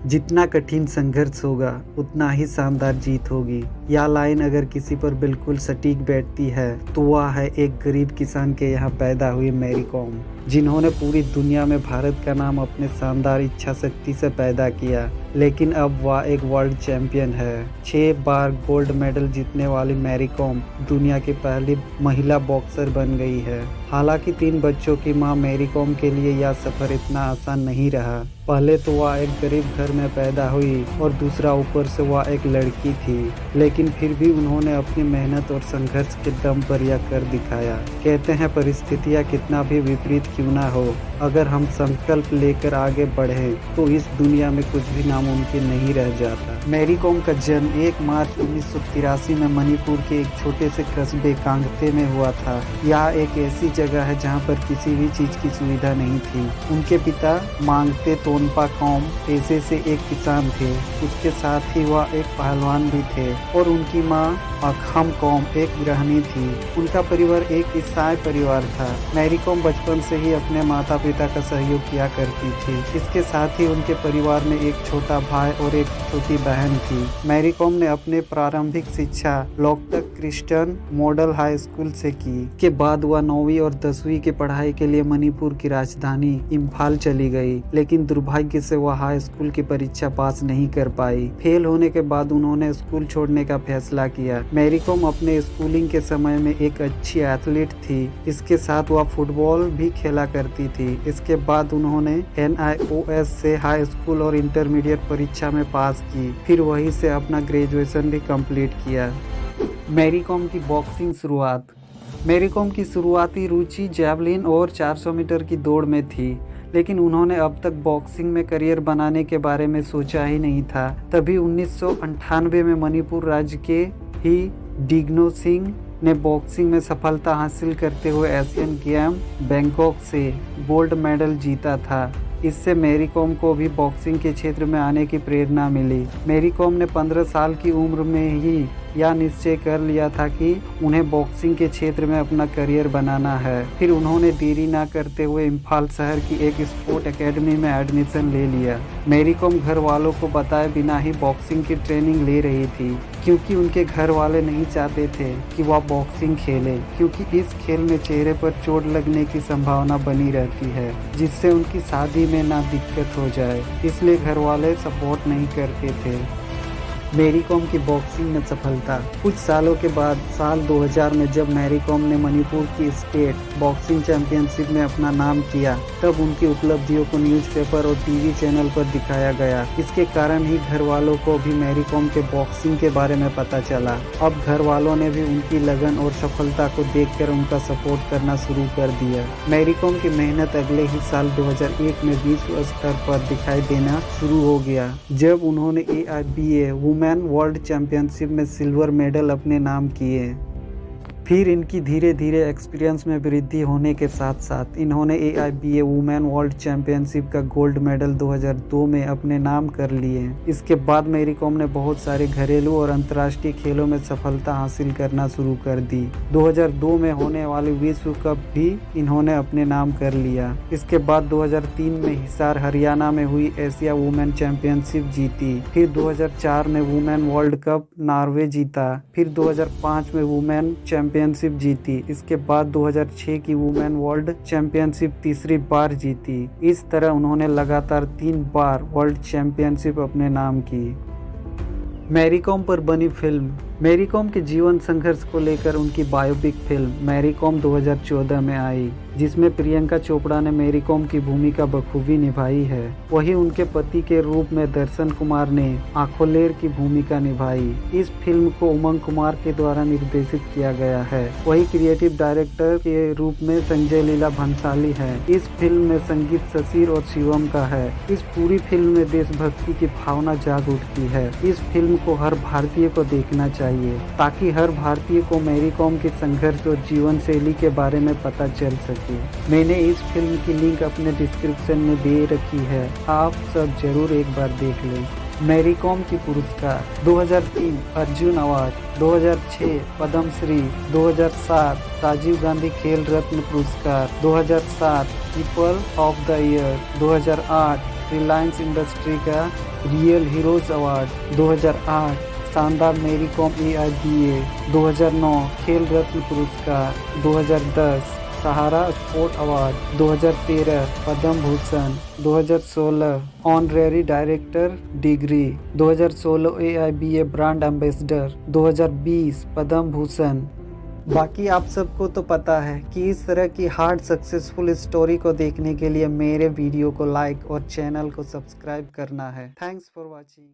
जितना कठिन संघर्ष होगा उतना ही शानदार जीत होगी। यह लाइन अगर किसी पर बिल्कुल सटीक बैठती है तो वह है एक गरीब किसान के यहाँ पैदा हुई मैरी कॉम, जिन्होंने पूरी दुनिया में भारत का नाम अपने शानदार इच्छा शक्ति से पैदा किया। लेकिन अब वह एक वर्ल्ड चैंपियन है। 6 बार गोल्ड मेडल जीतने वाली मैरी कॉम दुनिया की पहली महिला बॉक्सर बन गई है। हालांकि 3 बच्चों की मां मैरी कॉम के लिए यह सफर इतना आसान नहीं रहा। पहले तो वह एक गरीब घर में पैदा हुई और दूसरा ऊपर से वह एक लड़की थी, लेकिन फिर भी उन्होंने अपनी मेहनत और संघर्ष के दम पर यह कर दिखाया। कहते हैं परिस्थितियां कितना भी विपरीत क्यों ना हो, अगर हम संकल्प लेकर आगे बढ़े तो इस दुनिया में कुछ भी नामुमकिन नहीं रह जाता। मैरी कॉम का जन्म 1 मार्च 1983 में मणिपुर के एक छोटे से कस्बे कांगते में हुआ था। यह एक ऐसी जगह है जहां पर किसी भी चीज की सुविधा नहीं थी। उनके पिता मांगते तोनपा कॉम पेशे से एक किसान थे। उसके साथ ही वह एक पहलवान भी थे और उनकी मां अखम कॉम एक गृहिणी थी। उनका परिवार एक ईसाई परिवार था। मैरी कॉम बचपन से ही अपने माता पिता का सहयोग किया करती थी। इसके साथ ही उनके परिवार में एक छोटा भाई और एक छोटी बहन थी। मैरी कॉम ने अपने प्रारंभिक शिक्षा Loktak Christian model high school से की। के बाद वह 9वीं और 10वीं की पढ़ाई के लिए मणिपुर की राजधानी इम्फाल चली गई, लेकिन दुर्भाग्य से वह हाई स्कूल की परीक्षा पास नहीं कर पाई। फेल होने के बाद उन्होंने स्कूल छोड़ने का फैसला किया। मैरी कॉम अपने स्कूलिंग के समय में एक अच्छी एथलीट थी। इसके साथ वह फुटबॉल भी खेला करती थी। इसके बाद उन्होंने NIOS से हाई स्कूल और इंटरमीडिएट परीक्षा में पास की, फिर वहीं से अपना ग्रेजुएशन भी कंप्लीट किया। मैरी कॉम की बॉक्सिंग शुरुआत। मैरी कॉम की शुरुआती रुचि जैवलिन और 400 मीटर की दौड़ में थी, लेकिन उन्होंने अब तक बॉक्सिंग में करियर बनाने के बारे में सोचा ही नहीं था। तभी 1998 में मणिपुर राज्य के ही डिग्नो सिंह ने बॉक्सिंग में सफलता हासिल करते हुए एशियन गेम बैंकॉक से गोल्ड मेडल जीता था। इससे मैरी कॉम को भी बॉक्सिंग के क्षेत्र में आने की प्रेरणा मिली। मैरी कॉम ने 15 साल की उम्र में ही यह निश्चय कर लिया था कि उन्हें बॉक्सिंग के क्षेत्र में अपना करियर बनाना है। फिर उन्होंने देरी न करते हुए इम्फाल शहर की एक स्पोर्ट एकेडमी में एडमिशन ले लिया। मैरी कॉम घर वालों को बताए बिना ही बॉक्सिंग की ट्रेनिंग ले रही थी, क्योंकि उनके घर वाले नहीं चाहते थे कि वह बॉक्सिंग खेले, क्योंकि इस खेल में चेहरे पर चोट लगने की संभावना बनी रहती है, जिससे उनकी शादी में ना दिक्कत हो जाए, इसलिए घर वाले सपोर्ट नहीं करते थे। मैरी कॉम की बॉक्सिंग में सफलता। कुछ सालों के बाद साल 2000 में जब मैरी कॉम ने मणिपुर की स्टेट बॉक्सिंग चैंपियनशिप में अपना नाम किया, तब उनकी उपलब्धियों को न्यूज़पेपर और टीवी चैनल पर दिखाया गया। इसके कारण ही घर वालों को भी मैरी कॉम के बॉक्सिंग के बारे में पता चला। अब घर वालों ने भी उनकी लगन और सफलता को देखकर उनका सपोर्ट करना शुरू कर दिया। मैरी कॉम की मेहनत अगले ही साल 2001 में विश्व स्तर पर दिखाई देना शुरू हो गया, जब उन्होंने AIBA वुमेन वर्ल्ड चैंपियनशिप में सिल्वर मेडल अपने नाम किए। फिर इनकी धीरे धीरे एक्सपीरियंस में वृद्धि होने के साथ साथ इन्होंने AIBA वुमेन वर्ल्ड चैंपियनशिप का गोल्ड मेडल 2002 में अपने नाम कर लिए। इसके बाद मैरी कॉम ने बहुत सारे घरेलू और अंतर्राष्ट्रीय खेलों में सफलता हासिल करना शुरू कर दी। 2002 में होने वाली विश्व कप भी इन्होंने अपने नाम कर लिया। इसके बाद 2003 में हिसार हरियाणा में हुई एशिया वुमेन चैंपियनशिप जीती। फिर 2004 में वुमेन वर्ल्ड कप नॉर्वे जीता। फिर 2005 में वुमेन चैंपियनशिप जीती। इसके बाद 2006 की वुमेन वर्ल्ड चैंपियनशिप तीसरी बार जीती। इस तरह उन्होंने लगातार 3 बार वर्ल्ड चैंपियनशिप अपने नाम की। मैरी कॉम पर बनी फिल्म। मैरी कॉम के जीवन संघर्ष को लेकर उनकी बायोपिक फिल्म मैरी कॉम 2014 में आई, जिसमें प्रियंका चोपड़ा ने मैरी कॉम की भूमिका बखूबी निभाई है। वहीं उनके पति के रूप में दर्शन कुमार ने आखोलेर की भूमिका निभाई। इस फिल्म को उमंग कुमार के द्वारा निर्देशित किया गया है। वहीं क्रिएटिव डायरेक्टर के रूप में संजय लीला भंसाली है। इस फिल्म में संगीत शशिर और शिवम का है। इस पूरी फिल्म में देशभक्ति की भावना जाग उठती है। इस फिल्म को हर भारतीय को देखना चाहिए, ताकि हर भारतीय को मैरी कॉम के संघर्ष और जीवन शैली के बारे में पता चल सके। मैंने इस फिल्म की लिंक अपने डिस्क्रिप्शन में दे रखी है, आप सब जरूर एक बार देख लें। मैरी कॉम की पुरस्कार 2003 अर्जुन अवार्ड, 2006 पद्म श्री, 2007 राजीव गांधी खेल रत्न पुरस्कार, 2007 people of the year, 2008 Reliance industry का रियल हीरोज अवार्ड 2008, शानदार मेरी कॉम AIBA 2009, खेल रत्न पुरस्कार 2010, Sahara sport award 2013, Padma Bhushan 2016, honorary director degree 2016, AIBA brand ambassador 2020, Padma Bhushan. बाकी आप सबको तो पता है कि इस तरह की हार्ड सक्सेसफुल स्टोरी को देखने के लिए मेरे वीडियो को लाइक और चैनल को सब्सक्राइब करना है। Thanks for watching.